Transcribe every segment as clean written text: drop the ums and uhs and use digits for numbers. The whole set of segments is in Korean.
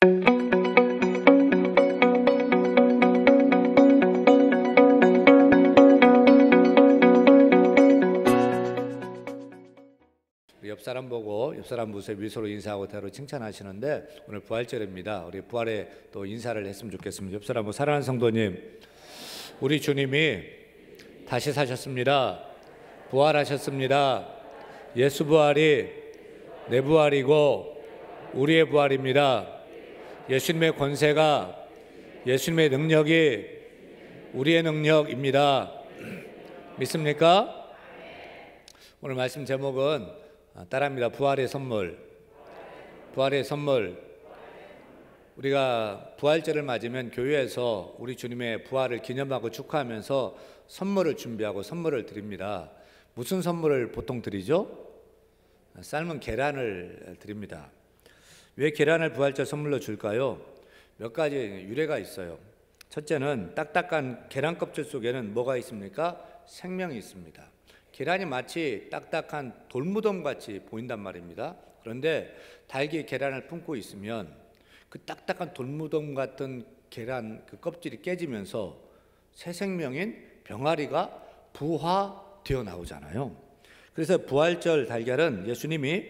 옆 사람 보고 옆 사람 모습에 미소로 인사하고 대로 칭찬하시는데 오늘 부활절입니다. 우리 부활에 또 인사를 했으면 좋겠습니다. 옆 사람 사랑하는 성도님, 우리 주님이 다시 사셨습니다. 부활하셨습니다. 예수 부활이 내 부활이고 우리의 부활입니다. 예수님의 권세가, 예수님의 능력이 우리의 능력입니다. 믿습니까? 오늘 말씀 제목은 따라합니다. 부활의 선물. 부활의 선물. 우리가 부활절을 맞으면 교회에서 우리 주님의 부활을 기념하고 축하하면서 선물을 준비하고 선물을 드립니다. 무슨 선물을 보통 드리죠? 삶은 계란을 드립니다. 왜 계란을 부활절 선물로 줄까요? 몇 가지 유래가 있어요. 첫째는 딱딱한 계란 껍질 속에는 뭐가 있습니까? 생명이 있습니다. 계란이 마치 딱딱한 돌무덤 같이 보인단 말입니다. 그런데 달기 계란을 품고 있으면 그 딱딱한 돌무덤 같은 계란 그 껍질이 깨지면서 새 생명인 병아리가 부화되어 나오잖아요. 그래서 부활절 달걀은 예수님이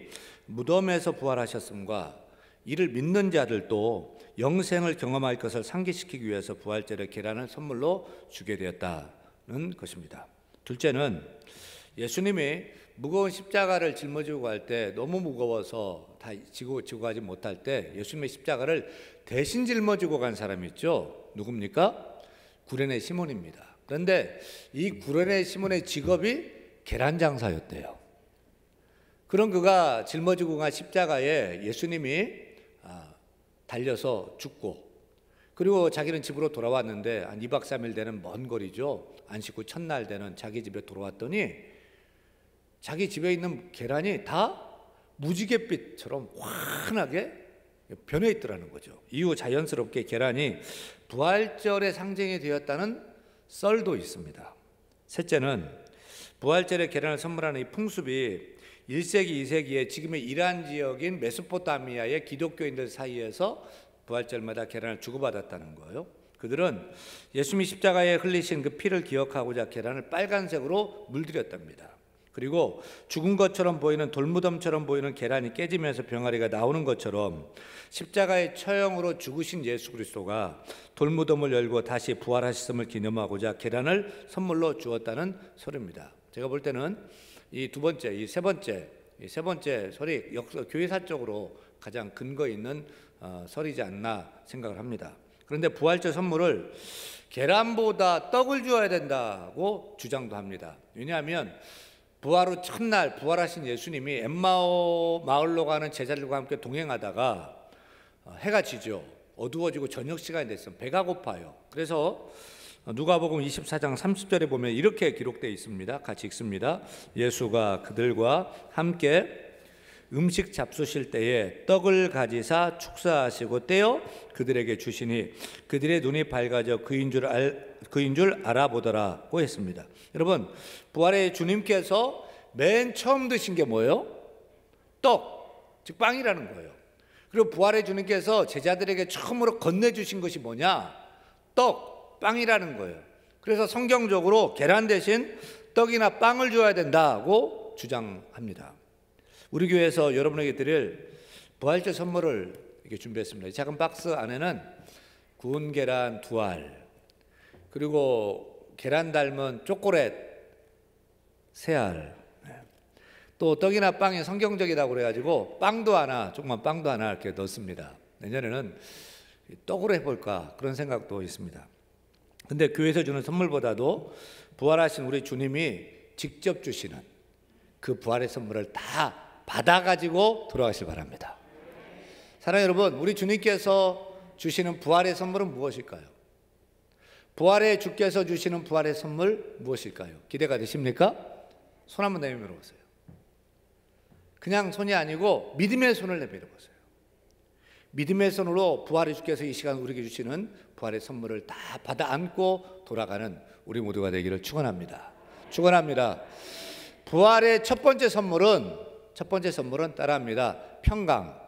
무덤에서 부활하셨음과 이를 믿는 자들도 영생을 경험할 것을 상기시키기 위해서 부활절에 계란을 선물로 주게 되었다는 것입니다. 둘째는 예수님이 무거운 십자가를 짊어지고 갈 때 너무 무거워서 다 지고 가지 못할 때 예수님의 십자가를 대신 짊어지고 간 사람이 있죠. 누굽니까? 구레네 시몬입니다. 그런데 이 구레네 시몬의 직업이 계란 장사였대요. 그런 그가 짊어지고 간 십자가에 예수님이 달려서 죽고, 그리고 자기는 집으로 돌아왔는데 한 2박 3일 되는 먼 거리죠. 안식 후 첫날 되는 자기 집에 돌아왔더니 자기 집에 있는 계란이 다 무지갯빛처럼 환하게 변해 있더라는 거죠. 이후 자연스럽게 계란이 부활절의 상징이 되었다는 썰도 있습니다. 셋째는 부활절에 계란을 선물하는 이 풍습이 1세기, 2세기에 지금의 이란 지역인 메소포타미아의 기독교인들 사이에서 부활절마다 계란을 주고받았다는 거예요. 그들은 예수님이 십자가에 흘리신 그 피를 기억하고자 계란을 빨간색으로 물들였답니다. 그리고 죽은 것처럼 보이는 돌무덤처럼 보이는 계란이 깨지면서 병아리가 나오는 것처럼 십자가의 처형으로 죽으신 예수 그리스도가 돌무덤을 열고 다시 부활하셨음을 기념하고자 계란을 선물로 주었다는 설입니다. 제가 볼 때는 이 세 번째 설이 교회사적으로 가장 근거 있는 설이지 않나 생각을 합니다. 그런데 부활절 선물을 계란보다 떡을 주어야 된다고 주장도 합니다. 왜냐하면 부활 후 첫날 부활하신 예수님이 엠마오 마을로 가는 제자들과 함께 동행하다가 해가 지죠. 어두워지고 저녁 시간이 됐으면 배가 고파요. 그래서 누가복음 24장 30절에 보면 이렇게 기록되어 있습니다. 같이 읽습니다. 예수가 그들과 함께 음식 잡수실 때에 떡을 가지사 축사하시고 떼어 그들에게 주시니 그들의 눈이 밝아져 그인 줄 알아보더라고 했습니다. 여러분, 부활의 주님께서 맨 처음 드신 게 뭐예요? 떡, 즉 빵이라는 거예요. 그리고 부활의 주님께서 제자들에게 처음으로 건네주신 것이 뭐냐? 떡, 빵이라는 거예요. 그래서 성경적으로 계란 대신 떡이나 빵을 줘야 된다고 주장합니다. 우리 교회에서 여러분에게 드릴 부활절 선물을 이렇게 준비했습니다. 이 작은 박스 안에는 구운 계란 2알, 그리고 계란 닮은 초콜릿 3알, 또 떡이나 빵이 성경적이라고 그래가지고 빵도 하나, 조그만 빵도 하나 이렇게 넣습니다. 내년에는 떡으로 해볼까 그런 생각도 있습니다. 근데 교회에서 주는 선물보다도 부활하신 우리 주님이 직접 주시는 그 부활의 선물을 다 받아가지고 돌아가시기 바랍니다. 사랑하는 여러분, 우리 주님께서 주시는 부활의 선물은 무엇일까요? 부활의 주께서 주시는 부활의 선물 무엇일까요? 기대가 되십니까? 손 한번 내밀어 보세요. 그냥 손이 아니고 믿음의 손을 내밀어 보세요. 믿음의 손으로 부활의 주께서 이 시간 우리에게 주시는 부활의 선물을 다 받아 안고 돌아가는 우리 모두가 되기를 축원합니다. 축원합니다. 부활의 첫 번째 선물은 따라합니다. 평강.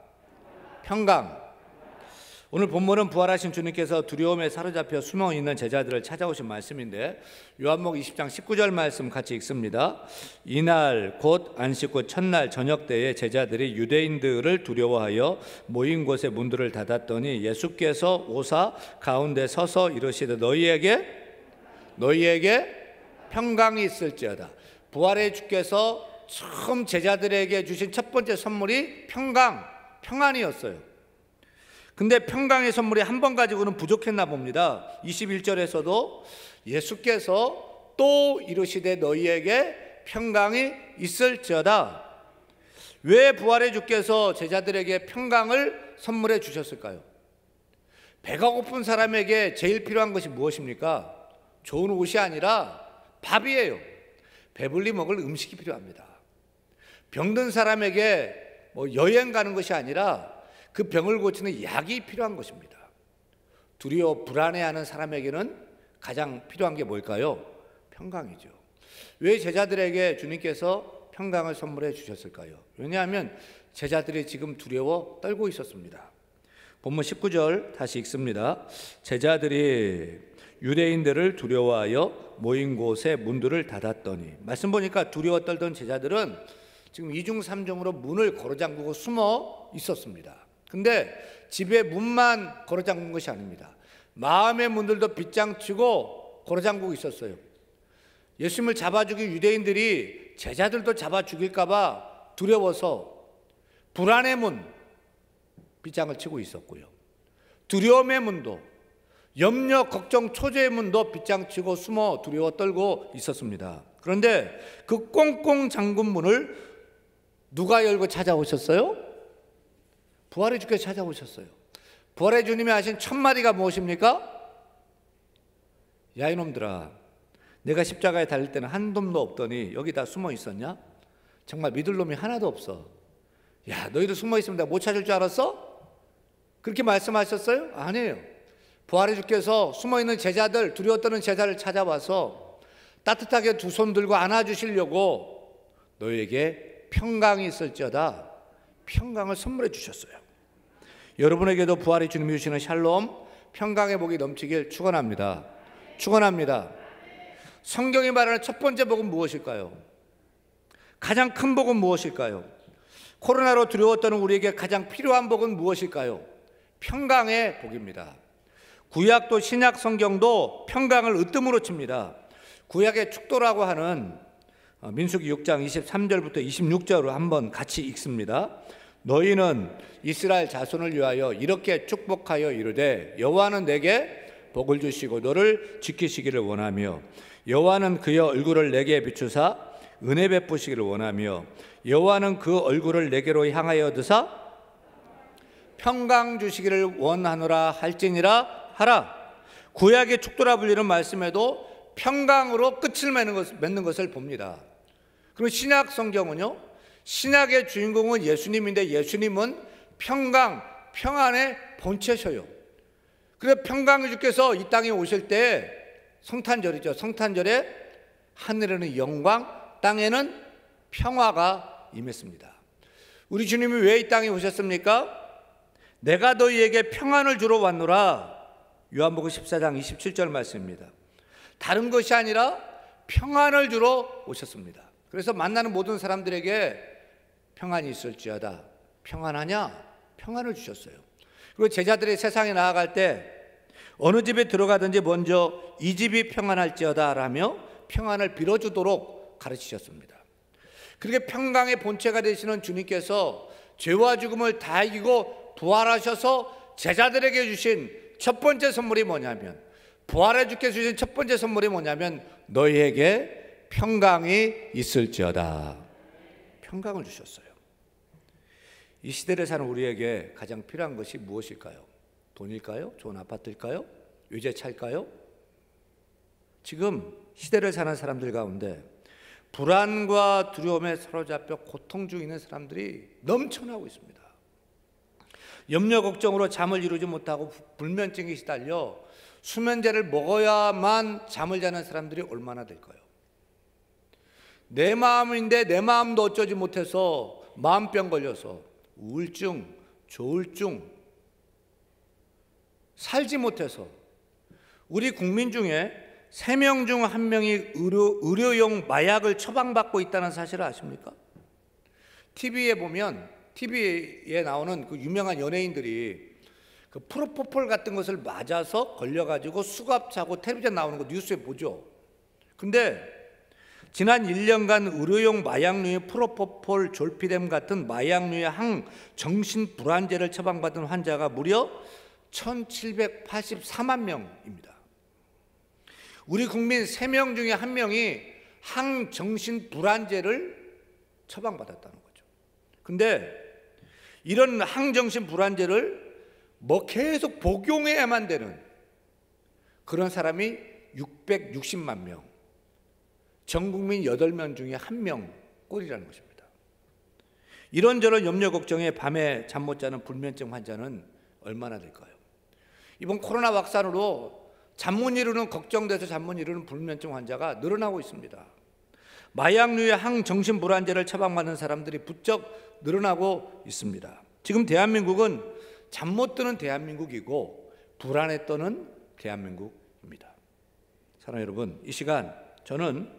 오늘 본문은 부활하신 주님께서 두려움에 사로잡혀 숨어 있는 제자들을 찾아오신 말씀인데, 요한복음 20장 19절 말씀 같이 읽습니다. 이날 곧 안식구 첫날 저녁 때에 제자들이 유대인들을 두려워하여 모인 곳에 문들을 닫았더니 예수께서 오사 가운데 서서 이르시되 너희에게 평강이 있을지어다. 부활의 주께서 처음 제자들에게 주신 첫 번째 선물이 평안이었어요. 근데 평강의 선물이 한 번 가지고는 부족했나 봅니다. 21절에서도 예수께서 또 이르시되 너희에게 평강이 있을지어다. 왜 부활의 주께서 제자들에게 평강을 선물해 주셨을까요? 배가 고픈 사람에게 제일 필요한 것이 무엇입니까? 좋은 옷이 아니라 밥이에요. 배불리 먹을 음식이 필요합니다. 병든 사람에게 여행 가는 것이 아니라 그 병을 고치는 약이 필요한 것입니다. 두려워 불안해하는 사람에게는 가장 필요한 게 뭘까요? 평강이죠. 왜 제자들에게 주님께서 평강을 선물해 주셨을까요? 왜냐하면 제자들이 지금 두려워 떨고 있었습니다. 본문 19절 다시 읽습니다. 제자들이 유대인들을 두려워하여 모인 곳에 문들을 닫았더니, 말씀 보니까 두려워 떨던 제자들은 지금 이중삼중으로 문을 걸어잠그고 숨어 있었습니다. 근데 집의 문만 걸어잠근 것이 아닙니다. 마음의 문들도 빗장치고 걸어잠그고 있었어요. 예수님을 잡아 죽일 유대인들이 제자들도 잡아 죽일까 봐 두려워서 불안의 문 빗장을 치고 있었고요. 두려움의 문도, 염려, 걱정, 초조의 문도 빗장치고 숨어 두려워 떨고 있었습니다. 그런데 그 꽁꽁 잠근 문을 누가 열고 찾아오셨어요? 부활의 주께서 찾아오셨어요. 부활의 주님이 하신 첫 마디가 무엇입니까? 야 이놈들아, 내가 십자가에 달릴 때는 한 놈도 없더니 여기 다 숨어 있었냐? 정말 믿을 놈이 하나도 없어. 야, 너희도 숨어 있으면 내가 못 찾을 줄 알았어? 그렇게 말씀하셨어요? 아니에요. 부활의 주께서 숨어 있는 제자들, 두려워 떠는 제자를 찾아와서 따뜻하게 두 손 들고 안아주시려고 너희에게 평강이 있을지어다 평강을 선물해 주셨어요. 여러분에게도 부활의 주님이 주시는 샬롬, 평강의 복이 넘치길 축원합니다. 성경이 말하는 첫 번째 복은 무엇일까요? 가장 큰 복은 무엇일까요? 코로나로 두려웠던 우리에게 가장 필요한 복은 무엇일까요? 평강의 복입니다. 구약도 신약 성경도 평강을 으뜸으로 칩니다. 구약의 축도라고 하는 민수기 6장 23절부터 26절로 한번 같이 읽습니다. 너희는 이스라엘 자손을 위하여 이렇게 축복하여 이르되 여호와는 내게 복을 주시고 너를 지키시기를 원하며 여호와는 그의 얼굴을 내게 비추사 은혜 베푸시기를 원하며 여호와는 그 얼굴을 내게로 향하여 드사 평강 주시기를 원하노라 할지니라 하라. 구약의 축도라 불리는 말씀에도 평강으로 끝을 맺는 것을 봅니다. 그리고 신약 성경은요, 신약의 주인공은 예수님인데 예수님은 평강, 평안의 본체셔요. 그래서 평강의 주께서 이 땅에 오실 때 성탄절이죠. 성탄절에 하늘에는 영광, 땅에는 평화가 임했습니다. 우리 주님이 왜 이 땅에 오셨습니까? 내가 너희에게 평안을 주러 왔노라. 요한복음 14장 27절 말씀입니다. 다른 것이 아니라 평안을 주러 오셨습니다. 그래서 만나는 모든 사람들에게 평안이 있을지어다. 평안하냐? 평안을 주셨어요. 그리고 제자들이 세상에 나아갈 때 어느 집에 들어가든지 먼저 이 집이 평안할지어다 라며 평안을 빌어주도록 가르치셨습니다. 그렇게 평강의 본체가 되시는 주님께서 죄와 죽음을 다 이기고 부활하셔서 제자들에게 주신 첫 번째 선물이 뭐냐면, 부활의 주께서 주신 첫 번째 선물이 뭐냐면 너희에게 평강이 있을지어다. 평강을 주셨어요. 이 시대를 사는 우리에게 가장 필요한 것이 무엇일까요? 돈일까요? 좋은 아파트일까요? 외제차일까요? 지금 시대를 사는 사람들 가운데 불안과 두려움에 사로잡혀 고통 중에 있는 사람들이 넘쳐나고 있습니다. 염려 걱정으로 잠을 이루지 못하고 불면증에 시달려 수면제를 먹어야만 잠을 자는 사람들이 얼마나 될까요? 내 마음인데 내 마음도 어쩌지 못해서 마음병 걸려서 우울증, 조울증, 살지 못해서 우리 국민 중에 3명 중 1명이 의료용 마약을 처방받고 있다는 사실을 아십니까? TV에 나오는 그 유명한 연예인들이 그 프로포폴 같은 것을 맞아서 걸려가지고 수갑차고 텔레비전 나오는 거 뉴스에 보죠. 근데 지난 1년간 의료용 마약류의 프로포폴, 졸피뎀 같은 마약류의 항정신 불안제를 처방받은 환자가 무려 1784만 명입니다. 우리 국민 3명 중에 1명이 항정신 불안제를 처방받았다는 거죠. 근데 이런 항정신 불안제를 계속 복용해야만 되는 그런 사람이 660만 명, 전 국민 8명 중에 1명 꼴이라는 것입니다. 이런저런 염려 걱정에 밤에 잠 못 자는 불면증 환자는 얼마나 될까요? 이번 코로나 확산으로 잠 못 이루는, 걱정돼서 잠 못 이루는 불면증 환자가 늘어나고 있습니다. 마약류의 항정신 불안제를 처방받는 사람들이 부쩍 늘어나고 있습니다. 지금 대한민국은 잠 못 드는 대한민국이고 불안에 떠는 대한민국입니다. 사랑하는 여러분, 이 시간 저는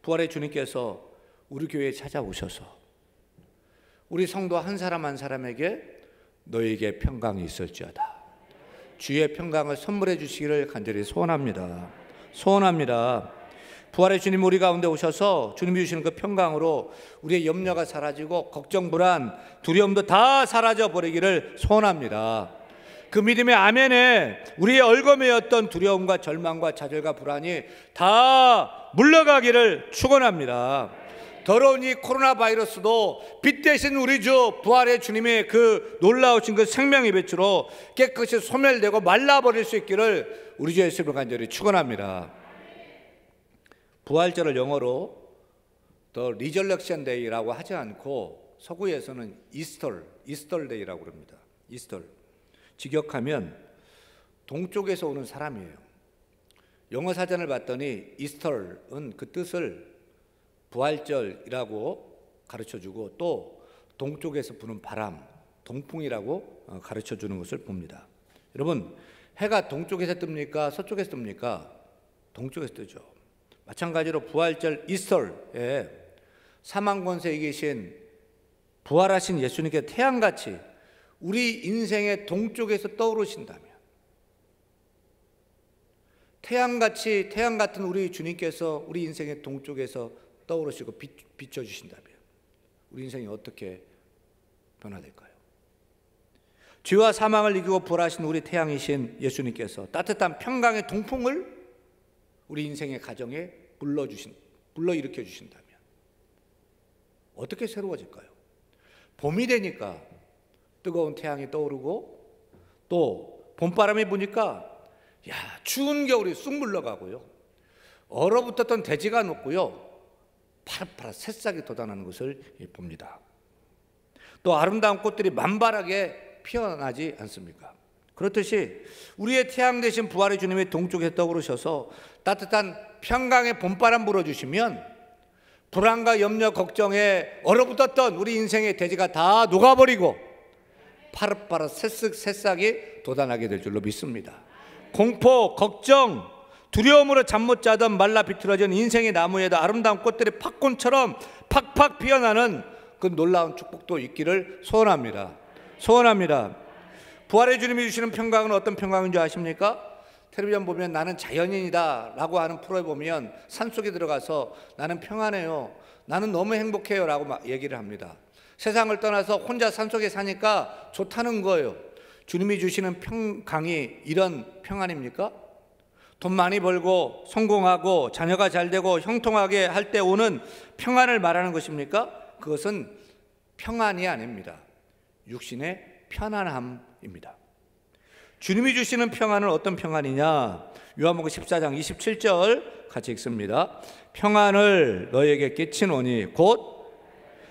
부활의 주님께서 우리 교회에 찾아오셔서 우리 성도 한 사람 한 사람에게 너에게 평강이 있을지어다, 주의 평강을 선물해 주시기를 간절히 소원합니다. 부활의 주님 우리 가운데 오셔서 주님이 주시는 그 평강으로 우리의 염려가 사라지고 걱정, 불안, 두려움도 다 사라져 버리기를 소원합니다. 그 믿음의 아멘에 우리의 얼거매였던 두려움과 절망과 좌절과 불안이 다 물러가기를 축원합니다. 더러운 이 코로나 바이러스도 빛 대신 우리 주 부활의 주님의 그 놀라우신 그 생명의 빛으로 깨끗이 소멸되고 말라버릴 수 있기를 우리 주 예수님으로 간절히 축원합니다. 부활절을 영어로 The Resurrection Day라고 하지 않고 서구에서는 이스터 데이라고 합니다. 이스터. 직역하면 동쪽에서 오는 사람이에요. 영어 사전을 봤더니 이스터는 그 뜻을 부활절이라고 가르쳐주고 또 동쪽에서 부는 바람, 동풍이라고 가르쳐주는 것을 봅니다. 여러분, 해가 동쪽에서 뜹니까? 서쪽에서 뜹니까? 동쪽에서 뜨죠. 마찬가지로 부활절 이스터에 사망 권세에 계신 부활하신 예수님께 태양같이 우리 인생의 동쪽에서 떠오르신다면, 태양 같은 우리 주님께서 우리 인생의 동쪽에서 떠오르시고 비춰주신다면 우리 인생이 어떻게 변화될까요? 죄와 사망을 이기고 부활하신 우리 태양이신 예수님께서 따뜻한 평강의 동풍을 우리 인생의 가정에 불러일으켜 주신다면 어떻게 새로워질까요? 봄이 되니까 뜨거운 태양이 떠오르고 또 봄바람이 부니까 추운 겨울이 쑥 물러가고요, 얼어붙었던 대지가 녹고요, 파릇파릇 새싹이 돋아나는 것을 봅니다. 또 아름다운 꽃들이 만발하게 피어나지 않습니까? 그렇듯이 우리의 태양 되신 부활의 주님의 동쪽에 떠오르셔서 따뜻한 평강의 봄바람 불어주시면 불안과 염려, 걱정에 얼어붙었던 우리 인생의 대지가 다 녹아버리고 파릇파릇 새싹이 돋아나게 될 줄로 믿습니다. 공포, 걱정, 두려움으로 잠 못 자던 말라 비틀어진 인생의 나무에도 아름다운 꽃들이 팝콘처럼 팍팍 피어나는 그 놀라운 축복도 있기를 소원합니다. 부활의 주님이 주시는 평강은 어떤 평강인 줄 아십니까? 텔레비전 보면 나는 자연인이다 라고 하는 프로에 보면 산속에 들어가서 나는 평안해요, 나는 너무 행복해요 라고 막 얘기를 합니다. 세상을 떠나서 혼자 산속에 사니까 좋다는 거예요. 주님이 주시는 평강이 이런 평안입니까? 돈 많이 벌고 성공하고 자녀가 잘 되고 형통하게 할 때 오는 평안을 말하는 것입니까? 그것은 평안이 아닙니다. 육신의 편안함입니다. 주님이 주시는 평안은 어떤 평안이냐? 요한복음 14장 27절 같이 읽습니다. 평안을 너희에게 끼치노니 곧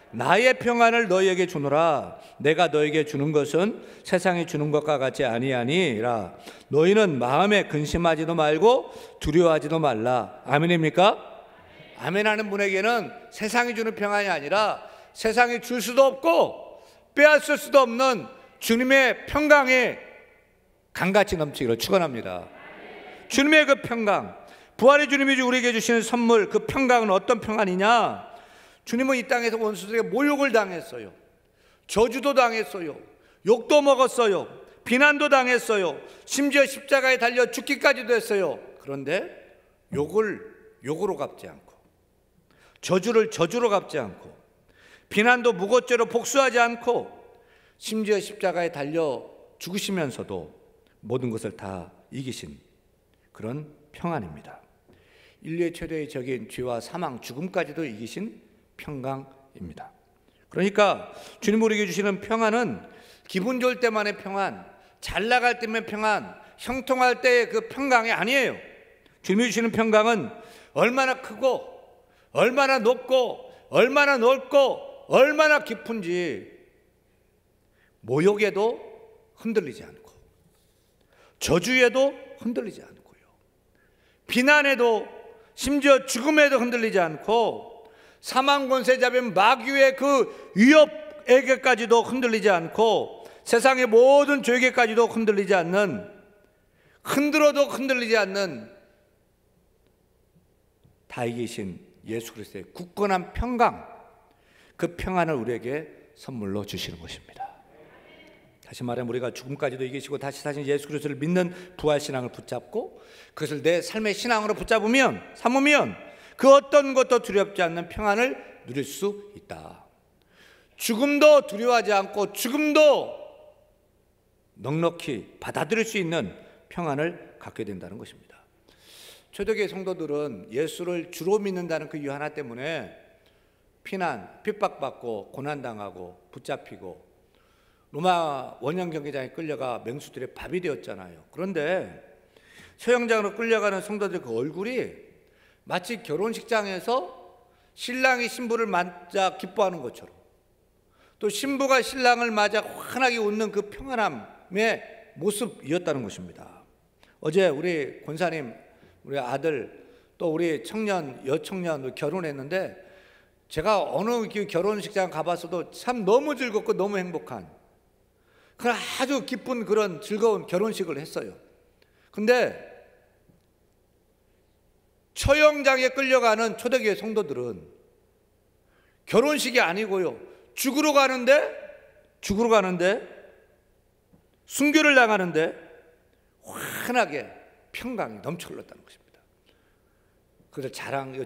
나의 평안을 너희에게 주노라. 내가 너희에게 주는 것은 세상이 주는 것과 같지 아니하니라. 너희는 마음에 근심하지도 말고 두려워하지도 말라. 아멘입니까? 아멘하는 분에게는 세상이 주는 평안이 아니라 세상이 줄 수도 없고 빼앗을 수도 없는 주님의 평강이 강같이 넘치기를 축원합니다. 주님의 그 평강, 부활의 주님이 우리에게 주시는 선물, 그 평강은 어떤 평안이냐? 주님은 이 땅에서 원수들에게 모욕을 당했어요. 저주도 당했어요. 욕도 먹었어요. 비난도 당했어요. 심지어 십자가에 달려 죽기까지도 했어요. 그런데 욕을 욕으로 갚지 않고, 저주를 저주로 갚지 않고, 비난도 무고죄로 복수하지 않고, 심지어 십자가에 달려 죽으시면서도 모든 것을 다 이기신 그런 평안입니다. 인류의 최대의 적인 죄와 사망, 죽음까지도 이기신 평강입니다. 그러니까 주님 우리에게 주시는 평안은 기분 좋을 때만의 평안, 잘 나갈 때만의 평안, 형통할 때의 그 평강이 아니에요. 주님이 주시는 평강은 얼마나 크고 얼마나 높고 얼마나 넓고 얼마나 깊은지 모욕에도 흔들리지 않고, 저주에도 흔들리지 않고요, 비난에도 심지어 죽음에도 흔들리지 않고, 사망 권세 잡은 마귀의 그 위협에게까지도 흔들리지 않고, 세상의 모든 죄에게까지도 흔들리지 않는, 흔들어도 흔들리지 않는 다 이기신 예수 그리스도의 굳건한 평강, 그 평안을 우리에게 선물로 주시는 것입니다. 다시 말하면 우리가 죽음까지도 이기시고 다시 사신 예수 그리스도를 믿는 부활신앙을 붙잡고 그것을 내 삶의 신앙으로 붙잡으면, 삼으면 그 어떤 것도 두렵지 않는 평안을 누릴 수 있다. 죽음도 두려워하지 않고 죽음도 넉넉히 받아들일 수 있는 평안을 갖게 된다는 것입니다. 초대교회 성도들은 예수를 주로 믿는다는 그 이유 하나 때문에 피난, 핍박받고 고난당하고 붙잡히고 로마 원형 경기장에 끌려가 맹수들의 밥이 되었잖아요. 그런데 소형장으로 끌려가는 성도들 그 얼굴이 마치 결혼식장에서 신랑이 신부를 맞아 기뻐하는 것처럼, 또 신부가 신랑을 맞아 환하게 웃는 그 평안함의 모습이었다는 것입니다. 어제 우리 권사님, 우리 아들, 또 우리 청년, 여청년 결혼했는데 제가 어느 결혼식장 가봤어도 참 너무 즐겁고 너무 행복한 그런 아주 기쁜 그런 즐거운 결혼식을 했어요. 근데 처형장에 끌려가는 초대교회 성도들은 결혼식이 아니고요, 죽으러 가는데 순교를 당하는데 환하게 평강이 넘쳐 흘렀다는 것입니다. 그래서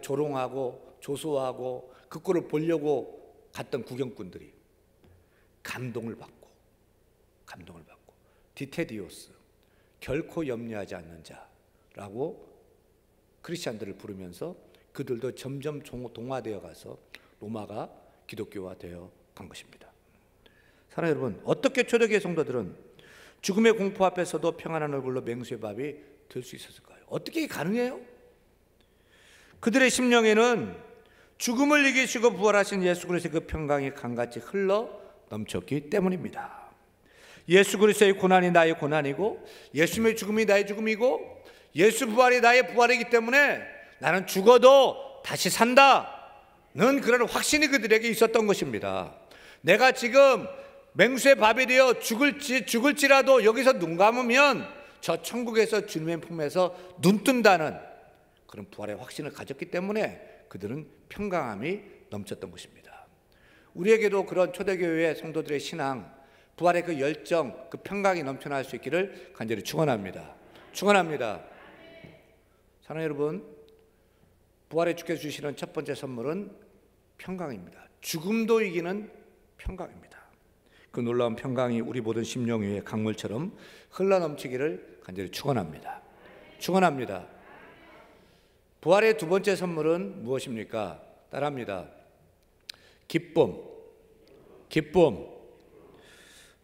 조롱하고 조소하고 그 꼴을 보려고 갔던 구경꾼들이 감동을 받고 디테디오스, 결코 염려하지 않는 자라고 크리스찬들을 부르면서 그들도 점점 동화되어 가서 로마가 기독교화 되어 간 것입니다. 사랑하는 여러분, 어떻게 초대교회 성도들은 죽음의 공포 앞에서도 평안한 얼굴로 맹수의 밥이 될 수 있었을까요? 어떻게 가능해요? 그들의 심령에는 죽음을 이기시고 부활하신 예수 그리스도의 그 평강이 강같이 흘러 넘쳤기 때문입니다. 예수 그리스도의 고난이 나의 고난이고, 예수님의 죽음이 나의 죽음이고, 예수 부활이 나의 부활이기 때문에 나는 죽어도 다시 산다는 그런 확신이 그들에게 있었던 것입니다. 내가 지금 맹수의 밥이 되어 죽을지라도 여기서 눈 감으면 저 천국에서 주님의 품에서 눈 뜬다는 그런 부활의 확신을 가졌기 때문에 그들은 평강함이 넘쳤던 것입니다. 우리에게도 그런 초대교회의 성도들의 신앙, 부활의 그 열정, 그 평강이 넘쳐날 수 있기를 간절히 축원합니다. 축원합니다. 사랑하는 여러분, 부활의 주께서 주시는 첫 번째 선물은 평강입니다. 죽음도 이기는 평강입니다. 그 놀라운 평강이 우리 모든 심령 위에 강물처럼 흘러넘치기를 간절히 축원합니다. 축원합니다. 부활의 두 번째 선물은 무엇입니까? 따라합니다. 기쁨.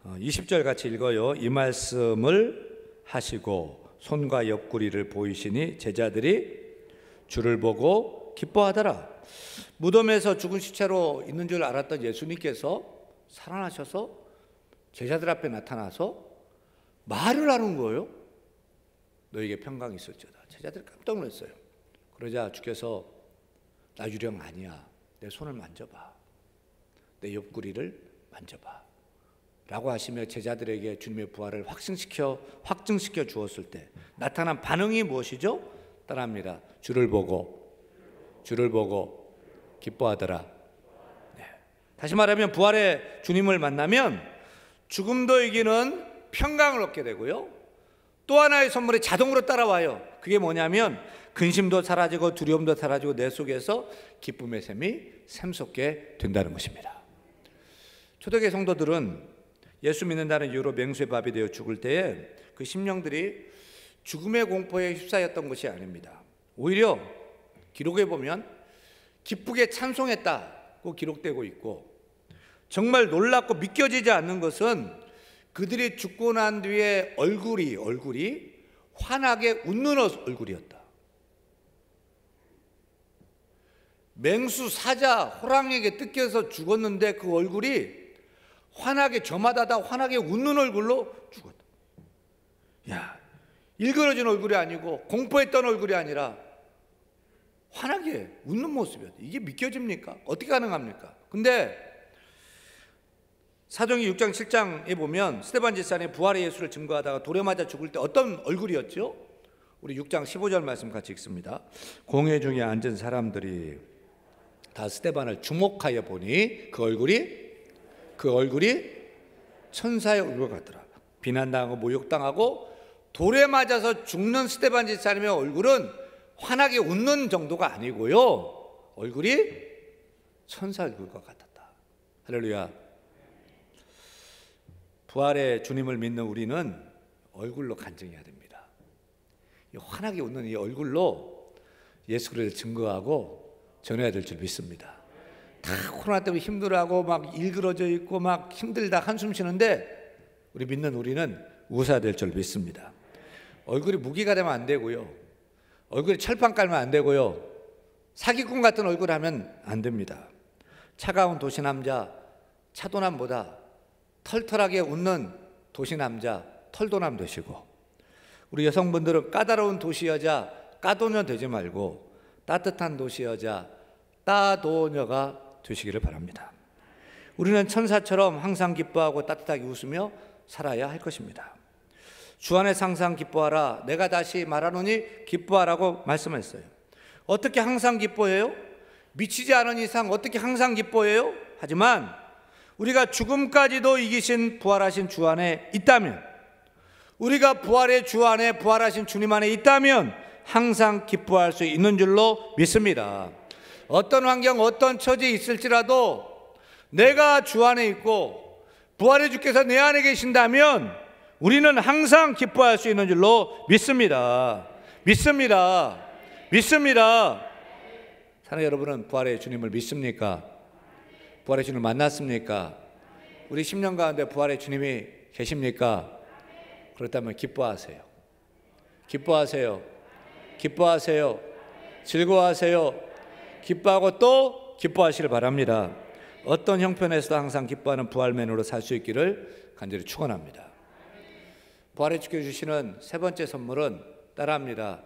20절 같이 읽어요. 이 말씀을 하시고 손과 옆구리를 보이시니 제자들이 주를 보고 기뻐하더라. 무덤에서 죽은 시체로 있는 줄 알았던 예수님께서 살아나셔서 제자들 앞에 나타나서 말을 하는 거예요. 너에게 평강이 있을지어다. 제자들이 깜짝 놀랐어요. 그러자 주께서 나 유령 아니야. 내 손을 만져봐. 내 옆구리를 만져봐. 라고 하시며 제자들에게 주님의 부활을 확증시켜 주었을 때 나타난 반응이 무엇이죠? 따라합니다. 주를 보고 기뻐하더라. 네. 다시 말하면 부활의 주님을 만나면 죽음도 이기는 평강을 얻게 되고요, 또 하나의 선물이 자동으로 따라와요. 그게 뭐냐면 근심도 사라지고 두려움도 사라지고 내 속에서 기쁨의 샘이 샘솟게 된다는 것입니다. 초대교회 성도들은 예수 믿는다는 이유로 맹수의 밥이 되어 죽을 때에 그 심령들이 죽음의 공포에 휩싸였던 것이 아닙니다. 오히려 기록에 보면 기쁘게 찬송했다고 기록되고 있고, 정말 놀랍고 믿겨지지 않는 것은 그들이 죽고 난 뒤에 얼굴이 환하게 웃는 얼굴이었다. 맹수, 사자, 호랑이에게 뜯겨서 죽었는데 그 얼굴이 환하게, 저마다 다 환하게 웃는 얼굴로 죽었다. 야, 일그러진 얼굴이 아니고 공포했던 얼굴이 아니라 환하게 웃는 모습이었다. 이게 믿겨집니까? 어떻게 가능합니까? 근데 사도행전 6장 7장에 보면 스데반 집사님이 부활의 예수를 증거하다가 돌에 맞아 죽을 때 어떤 얼굴이었죠? 우리 6장 15절 말씀 같이 읽습니다. 공회 중에 앉은 사람들이 다 스데반을 주목하여 보니 그 얼굴이 천사의 얼굴 같더라. 비난당하고 모욕당하고 돌에 맞아서 죽는 스데반 집사님의 얼굴은 환하게 웃는 정도가 아니고요, 얼굴이 천사 얼굴과 같았다. 할렐루야. 부활의 주님을 믿는 우리는 얼굴로 간증해야 됩니다. 이 환하게 웃는 이 얼굴로 예수 그리스도를 증거하고 전해야 될 줄 믿습니다. 다 코로나 때문에 힘들어하고 막 일그러져 있고 막 힘들다 한숨 쉬는데 우리 믿는 우리는 웃어야 될 줄 믿습니다. 얼굴이 무기가 되면 안 되고요, 얼굴에 철판 깔면 안 되고요, 사기꾼 같은 얼굴 하면 안 됩니다. 차가운 도시남자 차도남보다 털털하게 웃는 도시남자 털도남 되시고, 우리 여성분들은 까다로운 도시여자 까도녀 되지 말고 따뜻한 도시여자 따도녀가 되시기를 바랍니다. 우리는 천사처럼 항상 기뻐하고 따뜻하게 웃으며 살아야 할 것입니다. 주 안에서 항상 기뻐하라. 내가 다시 말하노니 기뻐하라고 말씀했어요. 어떻게 항상 기뻐해요? 미치지 않은 이상 어떻게 항상 기뻐해요? 하지만 우리가 죽음까지도 이기신 부활하신 주 안에 있다면, 우리가 부활의 주 안에 부활하신 주님 안에 있다면 항상 기뻐할 수 있는 줄로 믿습니다. 어떤 환경, 어떤 처지에 있을지라도 내가 주 안에 있고 부활의 주께서 내 안에 계신다면 우리는 항상 기뻐할 수 있는 줄로 믿습니다. 사랑하는 여러분은 부활의 주님을 믿습니까? 부활의 주님을 만났습니까? 우리 10년 가운데 부활의 주님이 계십니까? 그렇다면 기뻐하세요. 즐거워하세요. 기뻐하고 또 기뻐하시길 바랍니다. 어떤 형편에서도 항상 기뻐하는 부활맨으로 살 수 있기를 간절히 축원합니다. 부활의 주께 주시는 세 번째 선물은 따라합니다.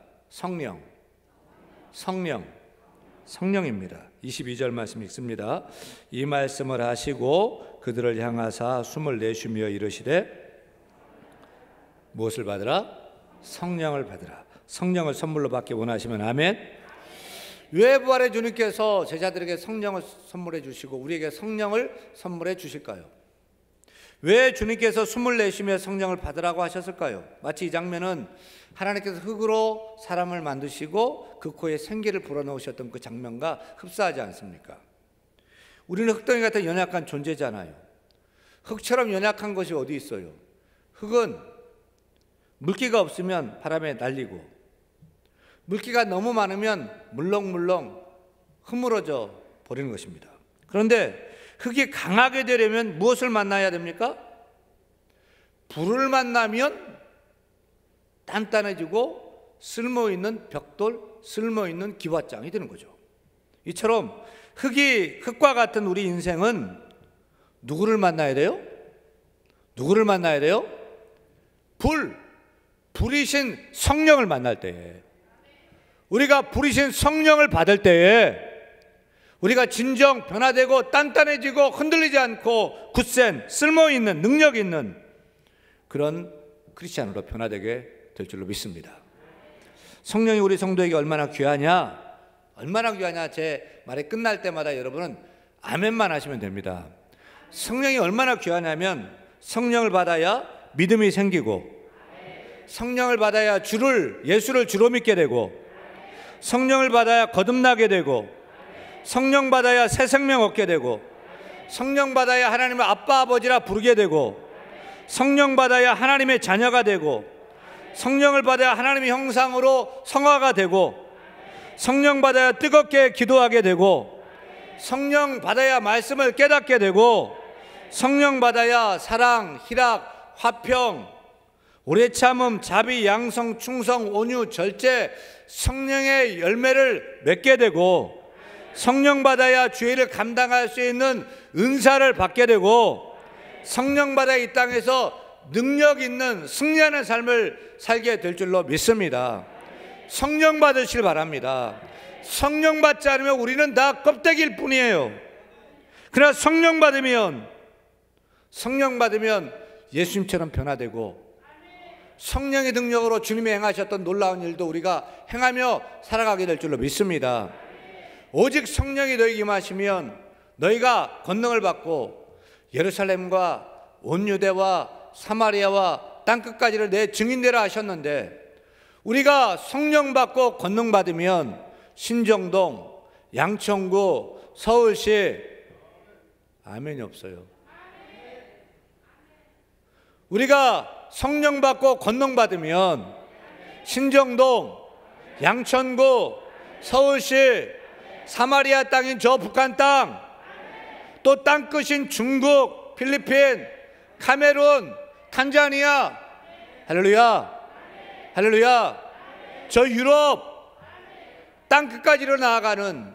성령입니다. 22절 말씀 읽습니다. 이 말씀을 하시고 그들을 향하사 숨을 내쉬며 이르시되 무엇을 받으라? 성령을 받으라. 성령을 선물로 받기 원하시면 아멘. 왜 부활의 주님께서 제자들에게 성령을 선물해 주시고 우리에게 성령을 선물해 주실까요? 왜 주님께서 숨을 내쉬며 성령을 받으라고 하셨을까요? 마치 이 장면은 하나님께서 흙으로 사람을 만드시고 그 코에 생기를 불어넣으셨던 그 장면과 흡사하지 않습니까? 우리는 흙덩이 같은 연약한 존재잖아요. 흙처럼 연약한 것이 어디 있어요? 흙은 물기가 없으면 바람에 날리고, 물기가 너무 많으면 물렁물렁 흐물어져 버리는 것입니다. 그런데 흙이 강하게 되려면 무엇을 만나야 됩니까? 불을 만나면 단단해지고 쓸모있는 벽돌, 쓸모있는 기와장이 되는 거죠. 이처럼 흙과 같은 우리 인생은 누구를 만나야 돼요? 불이신 성령을 만날 때에, 우리가 불이신 성령을 받을 때에 우리가 진정 변화되고 단단해지고 흔들리지 않고 굳센 쓸모있는 능력 있는 그런 크리스찬으로 변화되게 될 줄로 믿습니다. 성령이 우리 성도에게 얼마나 귀하냐, 얼마나 귀하냐 제 말이 끝날 때마다 여러분은 아멘만 하시면 됩니다. 성령이 얼마나 귀하냐면 성령을 받아야 믿음이 생기고, 성령을 받아야 예수를 주로 믿게 되고, 성령을 받아야 거듭나게 되고, 성령 받아야 새 생명 얻게 되고, 성령 받아야 하나님을 아빠 아버지라 부르게 되고, 성령 받아야 하나님의 자녀가 되고, 성령을 받아야 하나님의 형상으로 성화가 되고, 성령 받아야 뜨겁게 기도하게 되고, 성령 받아야 말씀을 깨닫게 되고, 성령 받아야 사랑, 희락, 화평, 오래 참음, 자비, 양성, 충성, 온유, 절제, 성령의 열매를 맺게 되고, 성령 받아야 주의를 감당할 수 있는 은사를 받게 되고, 성령 받아야 이 땅에서 능력 있는 승리하는 삶을 살게 될 줄로 믿습니다. 성령 받으시길 바랍니다. 성령 받지 않으면 우리는 다 껍데기일 뿐이에요. 그러나 성령 받으면 예수님처럼 변화되고, 성령의 능력으로 주님이 행하셨던 놀라운 일도 우리가 행하며 살아가게 될 줄로 믿습니다. 오직 성령이 너희에게 임하시면 너희가 권능을 받고 예루살렘과 온 유대와 사마리아와 땅끝까지를 내 증인되라 하셨는데, 우리가 성령 받고 권능 받으면 신정동, 양천구, 서울시 아멘이 없어요. 우리가 성령 받고 권능 받으면 신정동, 양천구, 서울시, 사마리아 땅인 저 북한 땅, 또 땅끝인 중국, 필리핀, 카메룬, 탄자니아, 할렐루야, 할렐루야, 저 유럽 땅끝까지로 나아가는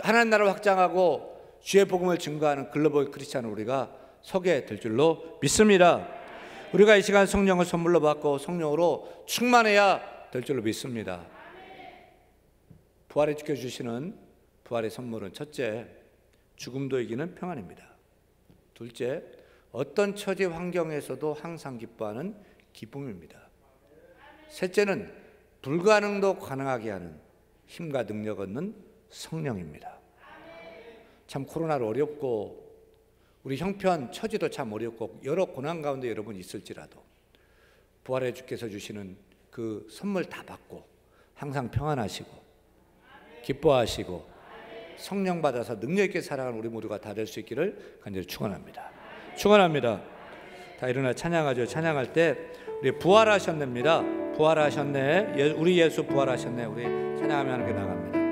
하나님 나라를 확장하고 주의 복음을 증거하는 글로벌 크리스찬을 우리가 서게 될 줄로 믿습니다. 우리가 이 시간 성령을 선물로 받고 성령으로 충만해야 될 줄로 믿습니다. 부활에 지켜주시는 부활의 선물은 첫째, 죽음도 이기는 평안입니다. 둘째, 어떤 처지 환경에서도 항상 기뻐하는 기쁨입니다. 셋째는 불가능도 가능하게 하는 힘과 능력 얻는 성령입니다. 참 코로나로 어렵고 우리 형편 처지도 참 어렵고 여러 고난 가운데 여러분 있을지라도 부활의 주께서 주시는 그 선물 다 받고 항상 평안하시고 기뻐하시고 성령 받아서 능력 있게 살아가는 우리 모두가 다 될 수 있기를 간절히 축원합니다. 축원합니다. 다 일어나 찬양하죠. 찬양할 때 우리 부활하셨네입니다. 부활하셨네. 우리 예수 부활하셨네. 우리 찬양하면 하는 게 나갑니다.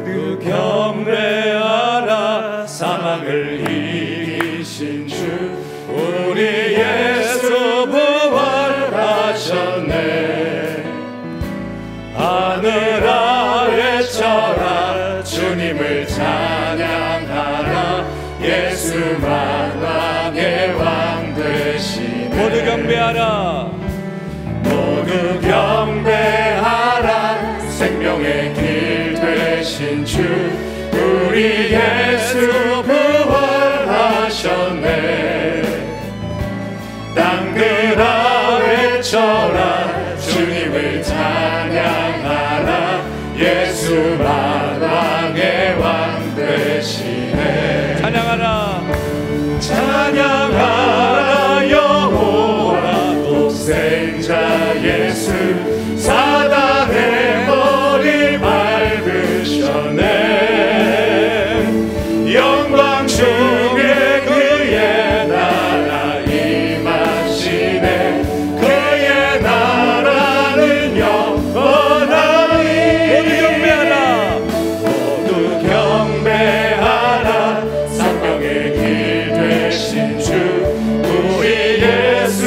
모두 경배하라. 사망을 이기신 주 우리 예수 부활하셨네. 하늘아 외쳐라. 주님을 찬양하라. 예수 만왕의 왕 되시네. 모두 경배하라. 모두 경배하라. 생명의 길 되신 주 우리 예수 부활하셨네. 땅들아 외쳐라. 주님을 찬양하라. 예수 만왕의 왕 되시네. 찬양하라. 찬양하라. 여호와 독생자 예수 사단의 머리 밟으셨네. 영광 중에 그의 나라 임하시네. 그의 나라는 영원하리. 모두 경배하라. 생명의 길 되신 주 우리 예수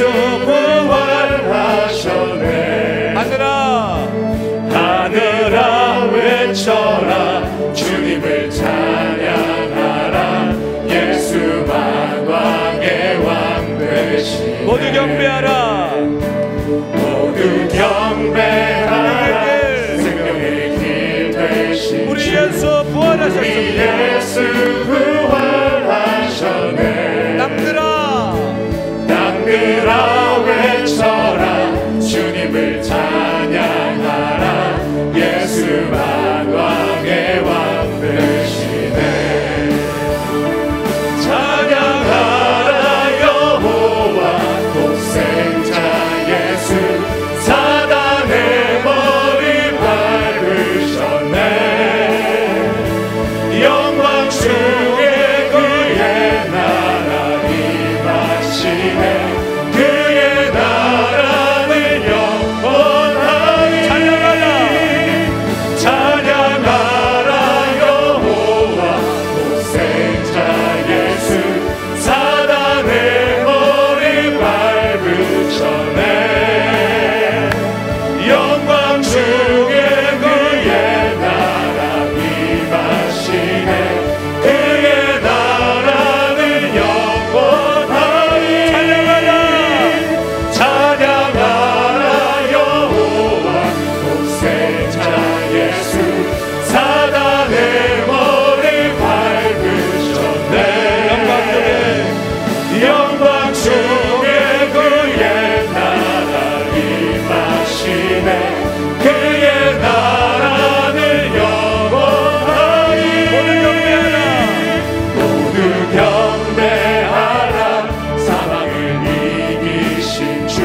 부활하셨네. 하늘아 외쳐라. 주님을 찬양하라. 예수 만왕의 왕 되시네. 모두 경배하라. 모두 경배하라. 우리 예수 부활하셨네. 땅들아 외쳐라 주님을 찬양하라 예수 만왕의 왕 되시네. 찬양하라 여호와 독생자 예수 사단의 머리 밟으셨네. 영광 중에 그의 나라 임하시네. 그의 나라는 영원하리. 찬양하라 여호와 독생자 예수 사단의 머리 밟으셨네. 영광 중에 그의 나라 임하시네. 그의 나라는 영원하리. 찬양하라 여호와 독생자 예수 사단의 머리 밟으셨네. 영광 중에 그의 나라 임하시네. 그의 나라는 영원하리. 모두 경배하라 사망을 이기신 주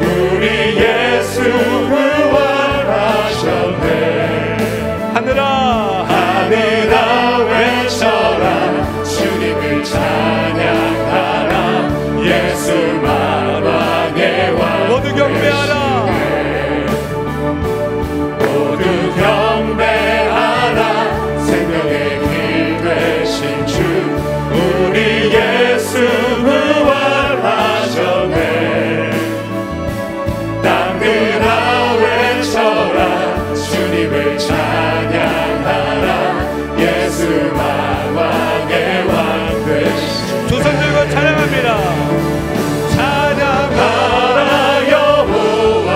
우리 예수 부활하셨네. 하늘아 외쳐라 주님을 찬양하라 예수 만왕의 왕 모두 경배하라. 모두 경배하라 생명의 길 되신 주 우리 예수 부활하셨네. 땅들아 외쳐라 주님을 찬양하라 예수 만왕의 왕 되신 두 손 들고 찬양합니다. 찬양하라 여호와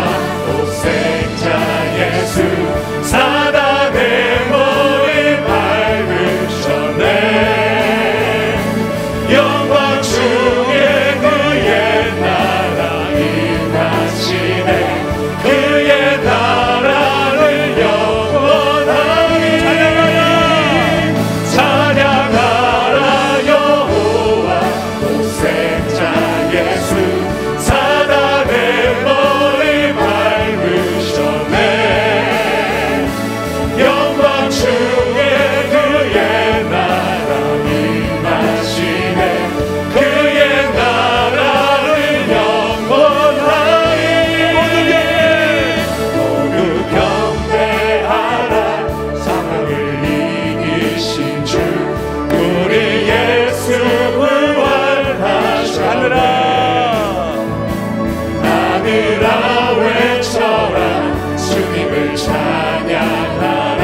독생자 예수 사단의 머리 밟으셨네. 영광 중에 그의 나라 임하시네. 그의 나라는 영원하리. 찬양하라 여호와 독생자 예수 사단의 머리 밟으셨네. 영광 중에 그의 나라 임하시네. 그의 나라는 영원하리. 모두 경배하라 사망을 이기신 주 우리 예수 부활하셨네. 하늘아 외쳐라 주님을 찬양하라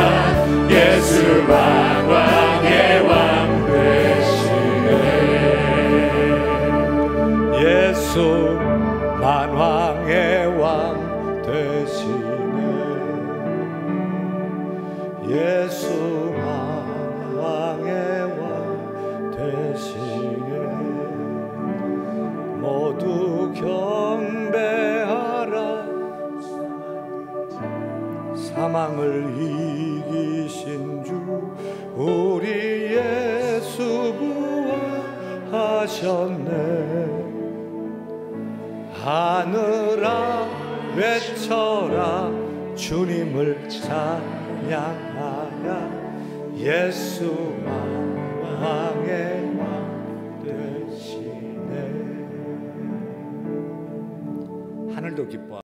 예수 만왕의 왕 되시네. 예수 만왕의 왕 되시네. 예수 만왕의 왕 되시네. 모두 경배하라 사망을 이기신 주 우리 예수 부활하셨네. 하늘아 외쳐라 주님을 찬양하라 예수 만왕의 왕 되시네. 하늘도 기뻐